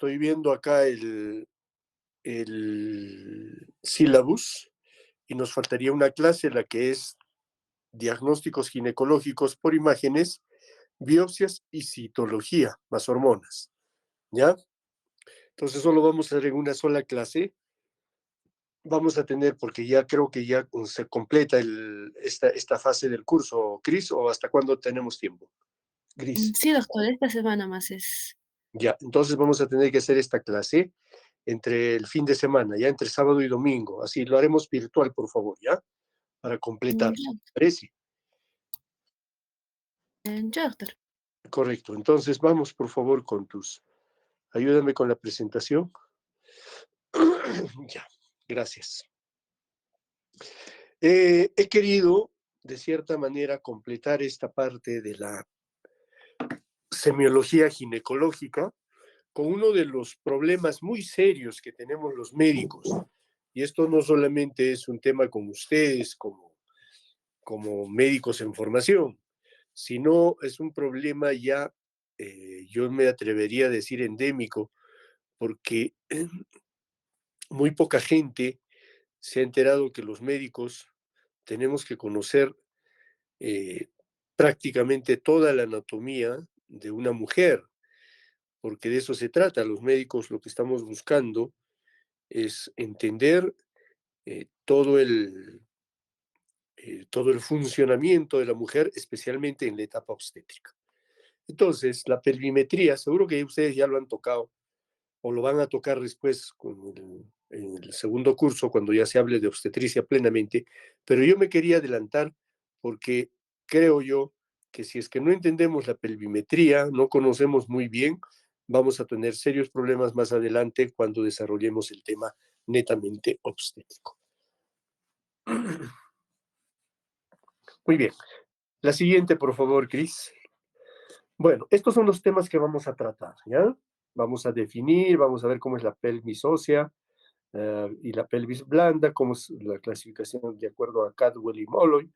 estoy viendo acá el sílabus y nos faltaría una clase, la que es diagnósticos ginecológicos por imágenes, biopsias y citología, más hormonas, ¿ya? Entonces solo vamos a hacer en una sola clase. Vamos a tener, porque ya creo que ya se completa esta fase del curso, Cris, o hasta cuándo tenemos tiempo, Gris. Sí, doctor, esta semana más es. Ya, entonces vamos a tener que hacer esta clase entre el fin de semana, ya entre sábado y domingo. Así lo haremos virtual, por favor, ¿ya? Para completar. Ya, ¿Parece? ya, doctor. Correcto. Entonces vamos, por favor, con tus... Ayúdame con la presentación. Ya, gracias. He querido, de cierta manera, completar esta parte de la semiología ginecológica con uno de los problemas muy serios que tenemos los médicos. Y esto no solamente es un tema con ustedes como médicos en formación, sino es un problema ya, yo me atrevería a decir endémico, porque muy poca gente se ha enterado que los médicos tenemos que conocer eh, prácticamente toda la anatomía de una mujer, porque de eso se trata. Los médicos lo que estamos buscando es entender todo el funcionamiento de la mujer, especialmente en la etapa obstétrica. Entonces, la pelvimetría, seguro que ustedes ya lo han tocado o lo van a tocar después en el segundo curso, cuando ya se hable de obstetricia plenamente, pero yo me quería adelantar porque creo yo que si es que no entendemos la pelvimetría, no conocemos muy bien, vamos a tener serios problemas más adelante cuando desarrollemos el tema netamente obstétrico. Muy bien. La siguiente, por favor, Cris. Bueno, estos son los temas que vamos a tratar, ¿ya? Vamos a definir, vamos a ver cómo es la pelvis ósea y la pelvis blanda, cómo es la clasificación de acuerdo a Cadwell y Molloy.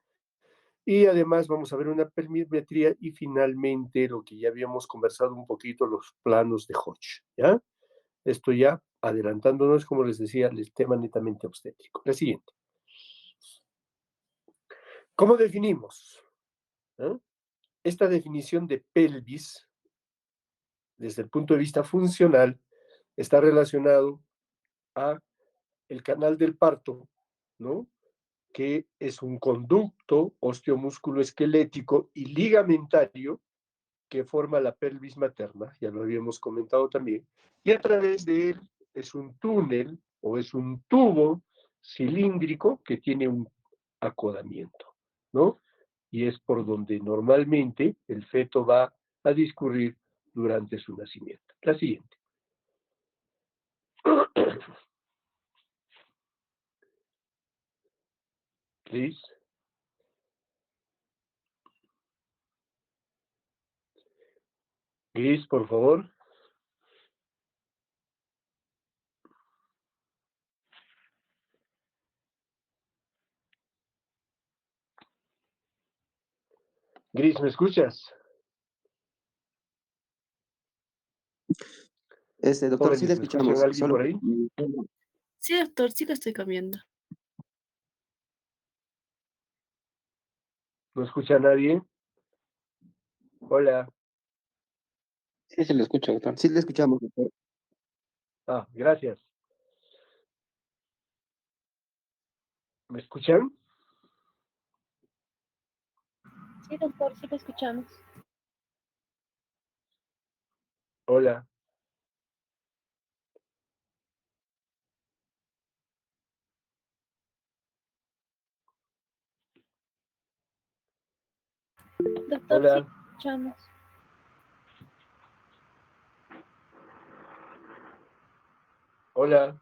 Y además vamos a ver una pelvimetría y finalmente lo que ya habíamos conversado un poquito, los planos de Hodge, ¿ya? Esto ya adelantándonos, como les decía, el tema netamente obstétrico. La siguiente. ¿Cómo definimos? ¿Eh? Esta definición de pelvis, desde el punto de vista funcional, está relacionado a el canal del parto, ¿no? Que es un conducto osteomúsculo esquelético y ligamentario que forma la pelvis materna, ya lo habíamos comentado también, y a través de él es un túnel o es un tubo cilíndrico que tiene un acodamiento, ¿no? Y es por donde normalmente el feto va a discurrir durante su nacimiento. La siguiente. Please. Gris, por favor. Gris, ¿me escuchas? Doctor, sí le Jóvenes, ¿me escuchan escuchamos. alguien Solo por ahí? Sí, doctor, sí lo estoy cambiando. ¿No escucha a nadie? Hola. sí se le escucha, doctor. Sí le escuchamos, doctor. Ah, gracias. ¿Me escuchan? Sí, doctor, sí lo escuchamos. Hola. Doctor, sí Hola. lo escuchamos. Hola.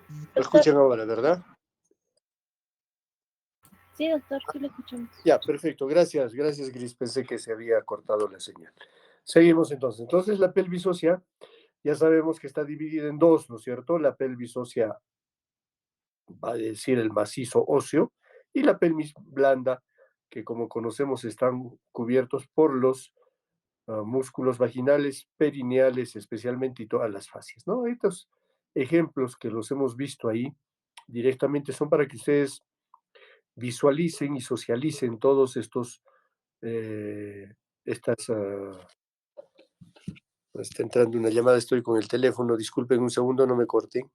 ¿Me Doctor, escuchan ahora, verdad? sí, doctor, sí lo escuchamos. Ya, perfecto. Gracias, gracias, Gris. Pensé que se había cortado la señal. Seguimos entonces. Entonces, la pelvis ósea, ya sabemos que está dividida en dos, ¿no es cierto? La pelvis ósea, va a decir el macizo óseo, y la pelvis blanda, que como conocemos están cubiertos por los músculos vaginales, perineales especialmente y todas las fascias, ¿no? Estos ejemplos que los hemos visto ahí directamente son para que ustedes visualicen y socialicen todos estos, estas, está entrando una llamada, estoy con el teléfono, disculpen un segundo, no me corten.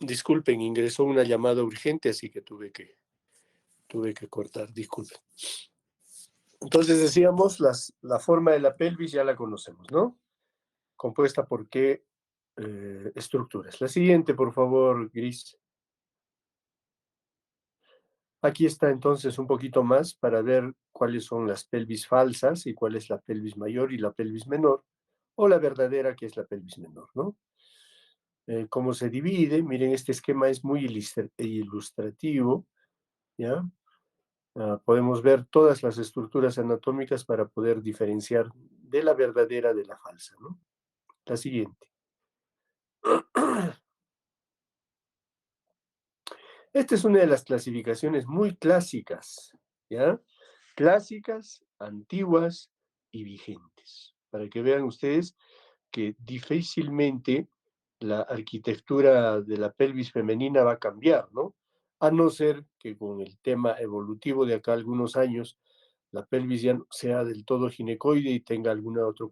Disculpen, ingresó una llamada urgente, así que tuve que cortar, disculpen. Entonces decíamos, la forma de la pelvis ya la conocemos, ¿no? Compuesta por qué estructuras. La siguiente, por favor, Gris. Aquí está entonces un poquito más para ver cuáles son las pelvis falsas y cuál es la pelvis mayor y la pelvis menor, o la verdadera que es la pelvis menor, ¿no? Cómo se divide, miren, este esquema es muy ilustrativo, ¿ya? Podemos ver todas las estructuras anatómicas para poder diferenciar de la verdadera de la falsa, ¿no? La siguiente. Esta es una de las clasificaciones muy clásicas, ¿ya? Clásicas, antiguas y vigentes, para que vean ustedes que difícilmente la arquitectura de la pelvis femenina va a cambiar, ¿no? A no ser que con el tema evolutivo de acá algunos años, la pelvis ya no sea del todo ginecoide y tenga algún otro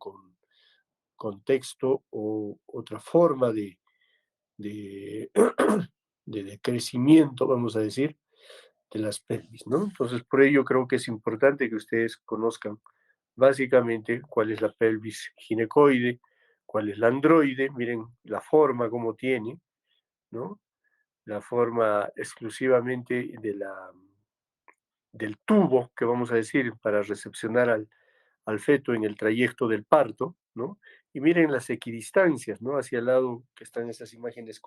contexto o otra forma de, de crecimiento, vamos a decir, de las pelvis, ¿no? Entonces, por ello creo que es importante que ustedes conozcan básicamente cuál es la pelvis ginecoide, cuál es la androide, miren la forma como tiene, ¿no? La forma exclusivamente del tubo, que vamos a decir, para recepcionar al feto en el trayecto del parto, ¿no? Y miren las equidistancias, ¿no? Hacia el lado que están esas imágenes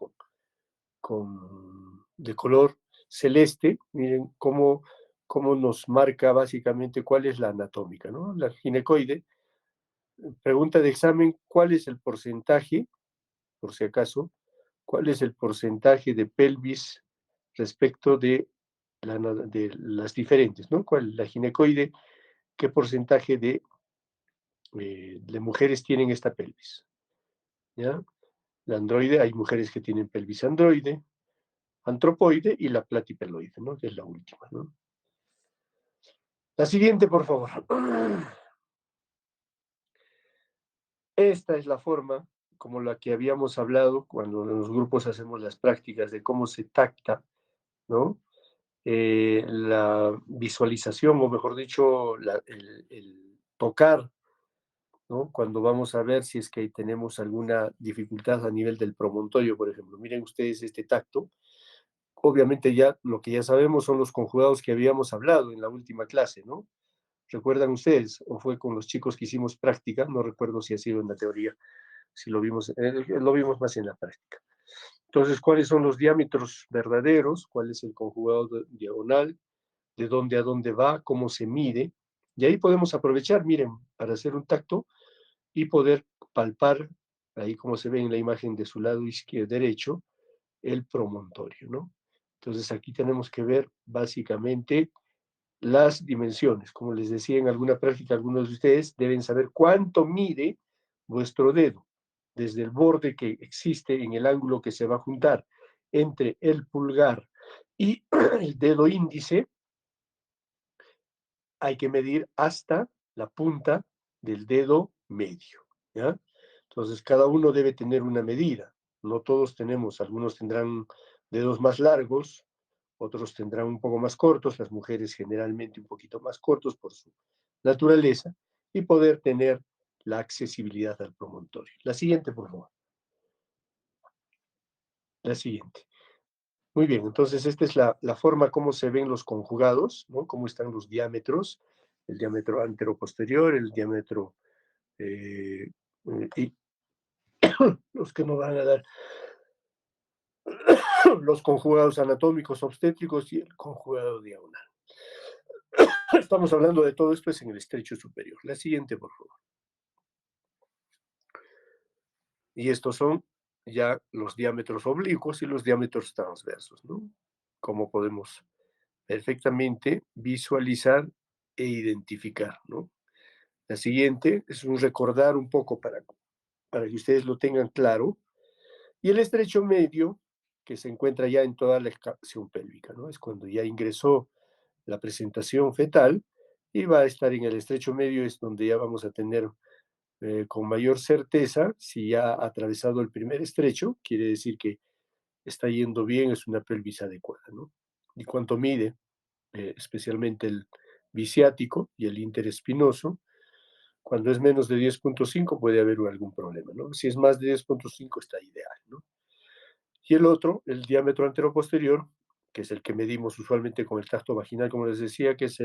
de color celeste, miren cómo nos marca básicamente cuál es la anatómica, ¿no? La ginecoide, pregunta de examen, ¿cuál es el porcentaje, por si acaso, cuál es el porcentaje de pelvis respecto de las diferentes, ¿no? ¿Cuál, la ginecoide, qué porcentaje de mujeres tienen esta pelvis? ¿Ya? La androide, hay mujeres que tienen pelvis androide, antropoide y la platipeloide, ¿no? Que es la última, ¿no? La siguiente, por favor. Esta es la forma como la que habíamos hablado cuando en los grupos hacemos las prácticas de cómo se tacta, ¿no? La visualización, o mejor dicho, el tocar, ¿no? Cuando vamos a ver si es que tenemos alguna dificultad a nivel del promontorio, por ejemplo. Miren ustedes este tacto. Obviamente ya lo que ya sabemos son los conjugados que habíamos hablado en la última clase, ¿no? ¿Recuerdan ustedes? ¿O fue con los chicos que hicimos práctica? No recuerdo si ha sido en la teoría, si lo vimos más en la práctica. Entonces, ¿cuáles son los diámetros verdaderos? ¿Cuál es el conjugado diagonal? ¿De dónde a dónde va? ¿Cómo se mide? Y ahí podemos aprovechar, miren, para hacer un tacto y poder palpar, ahí como se ve en la imagen de su lado izquierdo, derecho, el promontorio, ¿no? Entonces aquí tenemos que ver básicamente las dimensiones. Como les decía en alguna práctica, algunos de ustedes deben saber cuánto mide vuestro dedo desde el borde que existe en el ángulo que se va a juntar entre el pulgar y el dedo índice, hay que medir hasta la punta del dedo medio, ¿ya? Entonces, cada uno debe tener una medida. No todos tenemos, algunos tendrán dedos más largos, otros tendrán un poco más cortos, las mujeres generalmente un poquito más cortos por su naturaleza, y poder tener la accesibilidad al promontorio. La siguiente, por favor. La siguiente. Muy bien, entonces esta es la forma como se ven los conjugados, ¿no? Cómo están los diámetros, el diámetro anteroposterior, el diámetro y los que nos van a dar los conjugados anatómicos obstétricos y el conjugado diagonal. Estamos hablando de todo esto es en el estrecho superior. La siguiente, por favor. Y estos son ya los diámetros oblicuos y los diámetros transversos, ¿no? Como podemos perfectamente visualizar e identificar, ¿no? La siguiente es un recordar un poco para que ustedes lo tengan claro. Y el estrecho medio, que se encuentra ya en toda la excavación pélvica, ¿no? Es cuando ya ingresó la presentación fetal y va a estar en el estrecho medio, es donde ya vamos a tener con mayor certeza si ya ha atravesado el primer estrecho, quiere decir que está yendo bien, es una pelvis adecuada, ¿no? Y cuánto mide, especialmente el biciático y el interespinoso, cuando es menos de 10.5 puede haber algún problema, ¿no? Si es más de 10.5 está ideal, ¿no? Y el otro, el diámetro anteroposterior, que es el que medimos usualmente con el tacto vaginal, como les decía, que es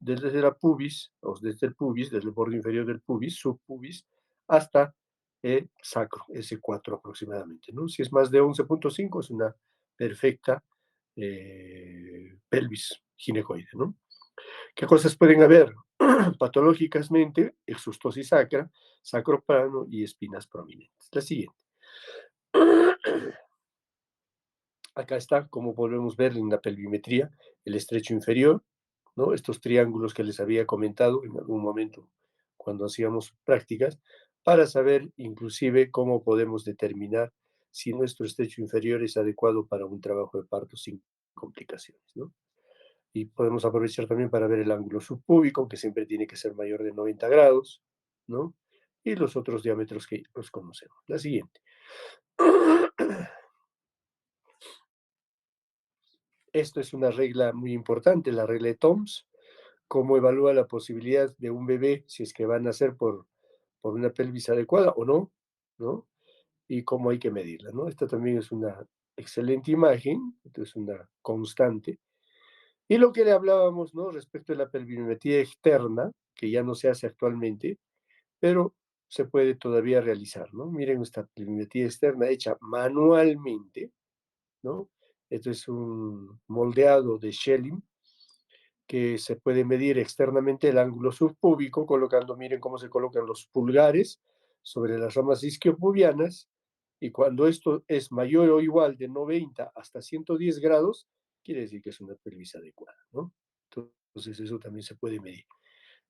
desde la pubis, o desde el pubis, desde el borde inferior del pubis, subpubis, hasta el sacro, S4 aproximadamente, ¿no? Si es más de 11.5 es una perfecta pelvis ginecoide, ¿no? ¿Qué cosas pueden haber? Patológicamente, exustosis sacra, sacroplano y espinas prominentes. La siguiente. Acá está, como podemos ver en la pelvimetría, el estrecho inferior, ¿no? Estos triángulos que les había comentado en algún momento cuando hacíamos prácticas, para saber inclusive cómo podemos determinar si nuestro estrecho inferior es adecuado para un trabajo de parto sin complicaciones, ¿no? Y podemos aprovechar también para ver el ángulo subpúbico, que siempre tiene que ser mayor de 90 grados, ¿no? Y los otros diámetros que los conocemos. La siguiente. Esto es una regla muy importante, la regla de Toms, cómo evalúa la posibilidad de un bebé, si es que va a nacer por una pelvis adecuada o no, ¿no? Y cómo hay que medirla, ¿no? Esta también es una excelente imagen, esto es una constante. Y lo que le hablábamos, ¿no? Respecto a la pelvimetría externa, que ya no se hace actualmente, pero se puede todavía realizar, ¿no? Miren esta pelvimetría externa hecha manualmente, ¿no? Esto es un moldeado de Schelling que se puede medir externamente el ángulo subpúbico colocando, miren cómo se colocan los pulgares sobre las ramas isquiopubianas, y cuando esto es mayor o igual de 90 hasta 110 grados, quiere decir que es una pelvis adecuada, ¿no? Entonces eso también se puede medir.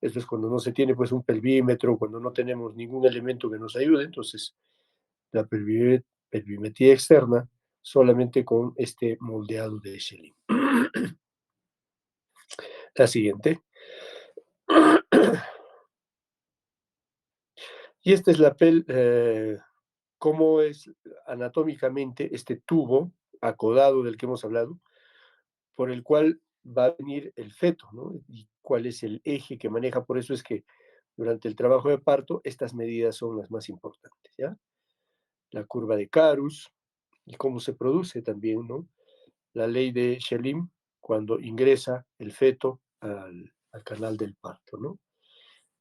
Esto es cuando no se tiene pues un pelvímetro, cuando no tenemos ningún elemento que nos ayude, entonces la pelvimetría externa solamente con este moldeado de Schelling. La siguiente. Y esta es cómo es anatómicamente este tubo acodado del que hemos hablado, por el cual va a venir el feto, ¿no? Y cuál es el eje que maneja. Por eso es que durante el trabajo de parto estas medidas son las más importantes, ¿ya? La curva de Carus y cómo se produce también, ¿no? La ley de Schelling cuando ingresa el feto al canal del parto, ¿no?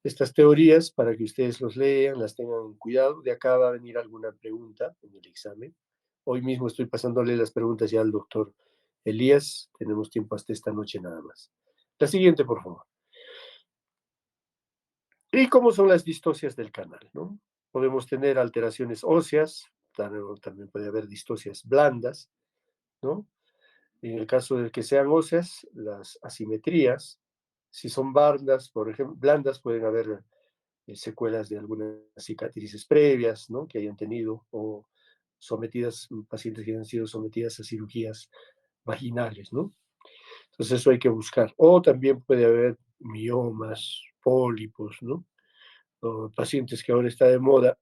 Estas teorías, para que ustedes los lean, las tengan en cuidado. De acá va a venir alguna pregunta en el examen. Hoy mismo estoy pasándole las preguntas ya al doctor Elías. Tenemos tiempo hasta esta noche nada más. La siguiente, por favor. ¿Y cómo son las distocias del canal, no? Podemos tener alteraciones óseas, también puede haber distocias blandas, ¿no? En el caso de que sean óseas, las asimetrías, si son blandas, por ejemplo, blandas pueden haber secuelas de algunas cicatrices previas, ¿no? Que hayan tenido, o pacientes que han sido sometidas a cirugías vaginales, ¿no? Entonces eso hay que buscar. O también puede haber miomas, pólipos, ¿no? O pacientes que ahora está de moda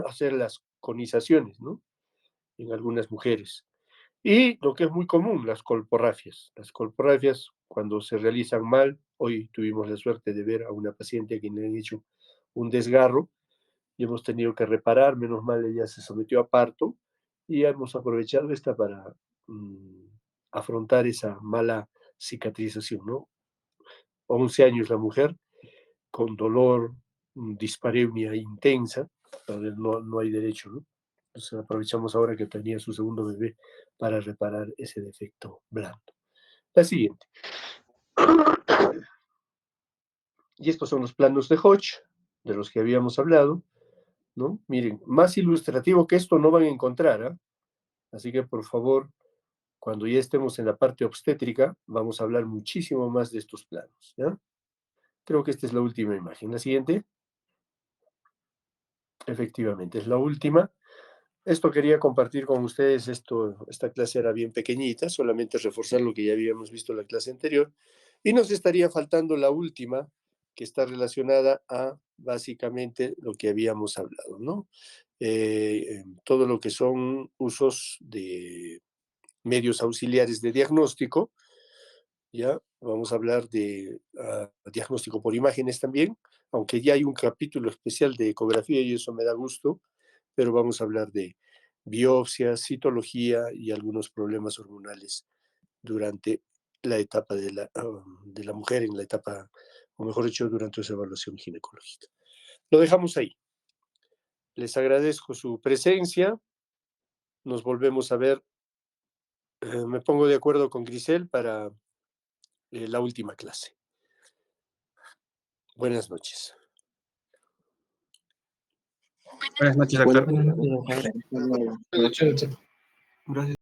hacer las conizaciones, ¿no? En algunas mujeres. Y lo que es muy común, las colporrafias. Las colporrafias, cuando se realizan mal, hoy tuvimos la suerte de ver a una paciente a quien le han hecho un desgarro y hemos tenido que reparar, menos mal ella se sometió a parto y hemos aprovechado esta para afrontar esa mala cicatrización, ¿no? 11 años la mujer, con dolor, dispareunia intensa, no hay derecho, ¿no? Entonces aprovechamos ahora que tenía su segundo bebé para reparar ese defecto blando. La siguiente. Y estos son los planos de Hodge, de los que habíamos hablado, ¿no? Miren, más ilustrativo que esto no van a encontrar, ¿eh? Así que por favor, cuando ya estemos en la parte obstétrica, vamos a hablar muchísimo más de estos planos, ¿ya? Creo que esta es la última imagen. La siguiente. Efectivamente, es la última. Esto quería compartir con ustedes, esta clase era bien pequeñita, solamente reforzar lo que ya habíamos visto en la clase anterior, y nos estaría faltando la última, que está relacionada a básicamente lo que habíamos hablado, ¿no? Todo lo que son usos de medios auxiliares de diagnóstico, ¿ya? Vamos a hablar de diagnóstico por imágenes también, aunque ya hay un capítulo especial de ecografía y eso me da gusto, pero vamos a hablar de biopsia, citología y algunos problemas hormonales durante la etapa de la mujer, en la etapa, o mejor dicho, durante su evaluación ginecológica. Lo dejamos ahí. Les agradezco su presencia. Nos volvemos a ver. Me pongo de acuerdo con Grisel para la última clase. Buenas noches. Buenas noches, doctor. Buenas noches, doctor. Buenas noches. Gracias.